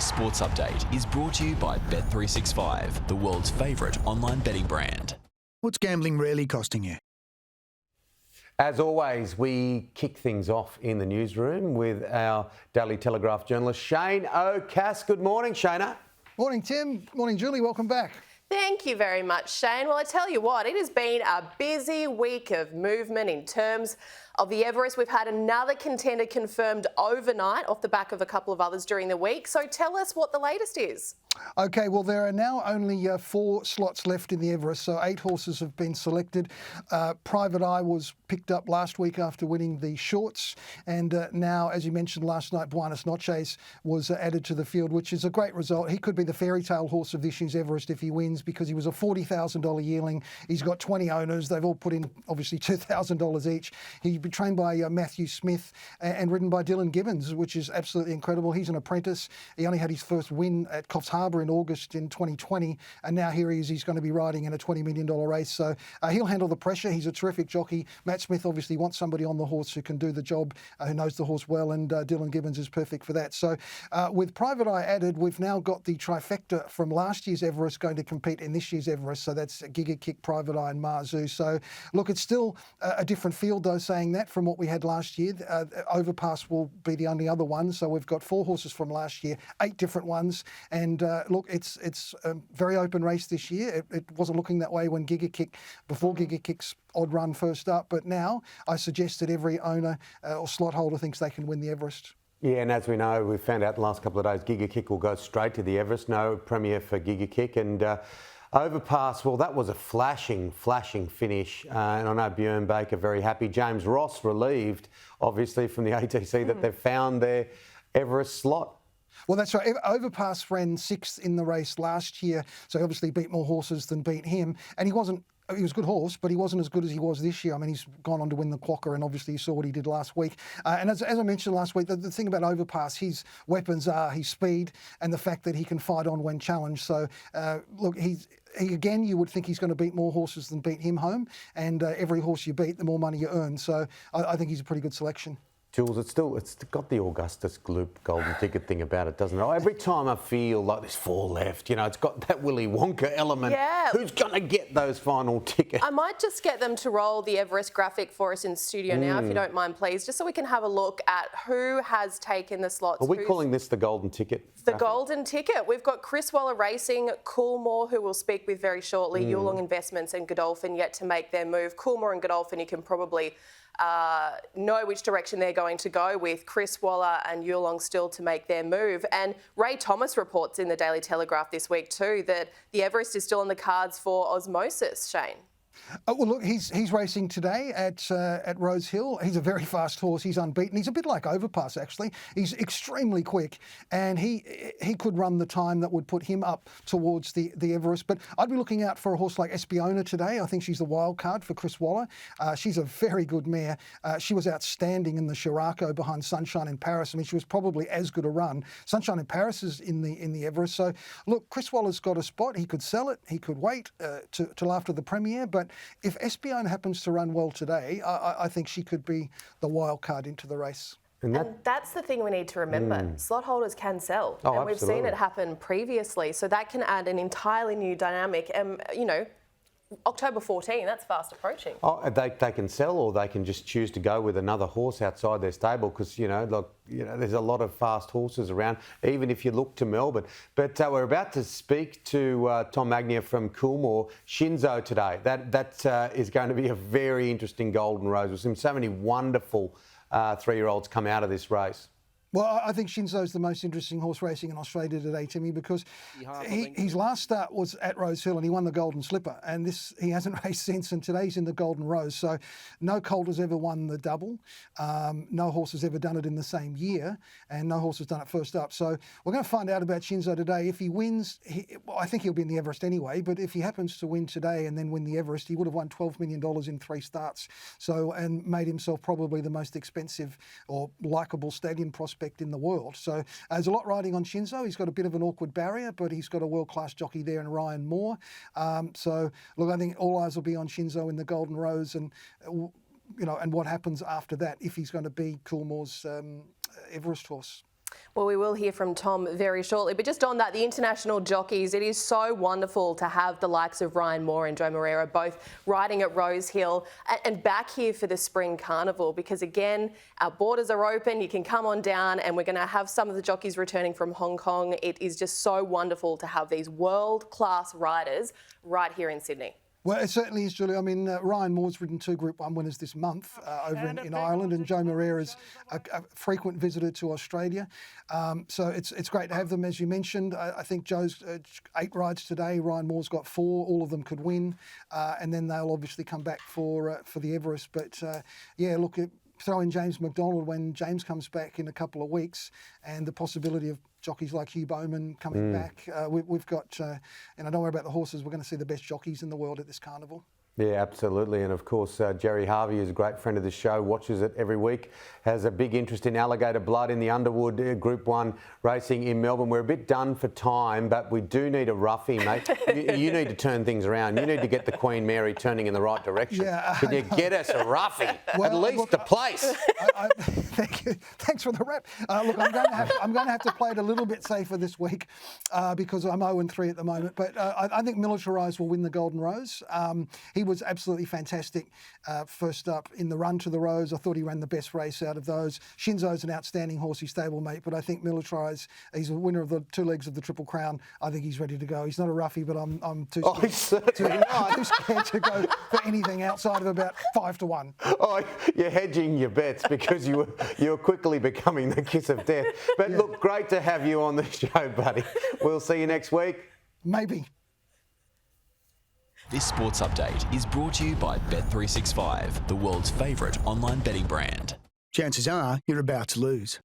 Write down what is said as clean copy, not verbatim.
This sports update is brought to you by Bet365, the world's favourite online betting brand. What's gambling really costing you? As always, we kick things off in the newsroom with our Daily Telegraph journalist, Shayne O'Cass. Good morning, Shayne. Morning, Tim. Morning, Julie. Welcome back. Thank you very much, Shane. Well, I tell you what, it has been a busy week of movement in terms of the Everest. We've had another contender confirmed overnight off the back of a couple of others during the week. So tell us what the latest is. OK, well, there are now only 4 slots left in the Everest, so 8 horses have been selected. Private Eye was picked up last week after winning the shorts, and now, as you mentioned last night, Buenos Noches was added to the field, which is a great result. He could be the fairytale horse of this year's Everest if he wins, because he was a $40,000 yearling. He's got 20 owners. They've all put in, obviously, $2,000 each. He's been trained by Matthew Smith and ridden by Dylan Gibbons, which is absolutely incredible. He's an apprentice. He only had his first win at Coffs Harbour in August in 2020, and now here he is. He's going to be riding in a $20 million race, so he'll handle the pressure. He's a terrific jockey. Matt Smith obviously wants somebody on the horse who can do the job, who knows the horse well, and Dylan Gibbons is perfect for that. So with Private Eye added, we've now got the trifecta from last year's Everest going to compete in this year's Everest, so that's Giga Kick, Private Eye and Marzu. So look, it's still a different field though, saying that, from what we had last year. Overpass will be the only other one, so we've got 4 horses from last year, 8 different ones, and look, it's a very open race this year. It wasn't looking that way when Giga Kick, before Giga Kick's odd run first up, but now I suggest that every owner or slot holder thinks they can win the Everest. Yeah, and as we know, we've found out the last couple of days, Giga Kick will go straight to the Everest. No premiere for Giga Kick. And Overpass, well, that was a flashing finish. And I know Björn Baker very happy. James Ross relieved, obviously, from the ATC that they've found their Everest slot. Well, that's right. Overpass ran 6th in the race last year, so he obviously beat more horses than beat him. And he was a good horse, but he wasn't as good as he was this year. I mean, he's gone on to win the Quokka, and obviously you saw what he did last week. And as I mentioned last week, the thing about Overpass, his weapons are his speed and the fact that he can fight on when challenged. So, look, he again, you would think he's going to beat more horses than beat him home. And every horse you beat, the more money you earn. So I think he's a pretty good selection. Jules, it's got the Augustus Gloop golden ticket thing about it, doesn't it? Every time I feel like there's 4 left, it's got that Willy Wonka element. Yeah. Who's going to get those final tickets? I might just get them to roll the Everest graphic for us in studio now, if you don't mind, please, just so we can have a look at who has taken the slots. Are we calling this the golden ticket? The golden ticket. We've got Chris Waller Racing, Coolmore, who we'll speak with very shortly, Yearling Investments and Godolphin yet to make their move. Coolmore and Godolphin, you can probably know which direction they're going to go with. Chris Waller and Yearling still to make their move. And Ray Thomas reports in the Daily Telegraph this week too that the Everest is still on the cards for Osmosis, Shane. Well, look, he's racing today at Rose Hill. He's a very fast horse. He's unbeaten. He's a bit like Overpass, actually. He's extremely quick, and he could run the time that would put him up towards the Everest. But I'd be looking out for a horse like Espiona today. I think she's the wild card for Chris Waller. She's a very good mare. She was outstanding in the Scirocco behind Sunshine in Paris. I mean, she was probably as good a run. Sunshine in Paris is in the Everest. So, look, Chris Waller's got a spot. He could sell it. He could wait till after the premiere. But if Espiona happens to run well today, I think she could be the wild card into the race. And that's the thing we need to remember. Slot holders can sell. And we've seen it happen previously. So that can add an entirely new dynamic. October 14, that's fast approaching. Oh, they can sell, or they can just choose to go with another horse outside their stable, because there's a lot of fast horses around, even if you look to Melbourne. But we're about to speak to Tom Magnier from Coolmore Shinzo today. That is going to be a very interesting Golden Rose. We've seen so many wonderful 3-year-olds come out of this race. Well, I think Shinzo's the most interesting horse racing in Australia today, Timmy, because his last start was at Rose Hill and he won the Golden Slipper, and he hasn't raced since, and today's in the Golden Rose. So no colt has ever won the double, no horse has ever done it in the same year, and no horse has done it first up. So we're going to find out about Shinzo today. If he wins, I think he'll be in the Everest anyway, but if he happens to win today and then win the Everest, he would have won $12 million in 3 starts, and made himself probably the most expensive or likeable stadium prospect in the world. So there's a lot riding on Shinzo. He's got a bit of an awkward barrier, but he's got a world-class jockey there in Ryan Moore. So look, I think all eyes will be on Shinzo in the Golden Rose, and and what happens after that if he's going to be Coolmore's Everest horse. Well, we will hear from Tom very shortly. But just on that, the international jockeys, it is so wonderful to have the likes of Ryan Moore and Joe Moreira both riding at Rose Hill and back here for the Spring Carnival, because, again, our borders are open. You can come on down and we're going to have some of the jockeys returning from Hong Kong. It is just so wonderful to have these world-class riders right here in Sydney. Well, it certainly is, Julie. I mean, Ryan Moore's ridden 2 Group 1 winners this month over in Ireland, and Joe Moreira's a frequent visitor to Australia. So it's great to have them, as you mentioned. I think Joe's 8 rides today. Ryan Moore's got 4. All of them could win, and then they'll obviously come back for the Everest. But yeah, look, throw in James McDonald when James comes back in a couple of weeks, and the possibility of jockeys like Hugh Bowman coming back. We've got, and don't worry about the horses, we're going to see the best jockeys in the world at this carnival. Yeah, absolutely. And of course, Jerry Harvey is a great friend of the show, watches it every week, has a big interest in Alligator Blood in the Underwood Group 1 racing in Melbourne. We're a bit done for time, but we do need a roughie, mate. you need to turn things around. You need to get the Queen Mary turning in the right direction. Yeah, Can you get us a roughie? Well, at least look, a place. Thank you. Thanks for the rap. Look, I'm going to have to play it a little bit safer this week because I'm 0-3 at the moment. But I think Militarised will win the Golden Rose. He was absolutely fantastic first up in the run to the Rose. I thought he ran the best race out of those. Shinzo's an outstanding horsey stablemate, but I think Militarised, he's a winner of the 2 legs of the Triple Crown. I think he's ready to go. He's not a roughie, but I'm too scared, too scared to go for anything outside of about 5 to 1. Oh, you're hedging your bets because you're quickly becoming the kiss of death. But look, great to have you on the show, buddy. We'll see you next week. Maybe. This sports update is brought to you by Bet365, the world's favourite online betting brand. Chances are you're about to lose.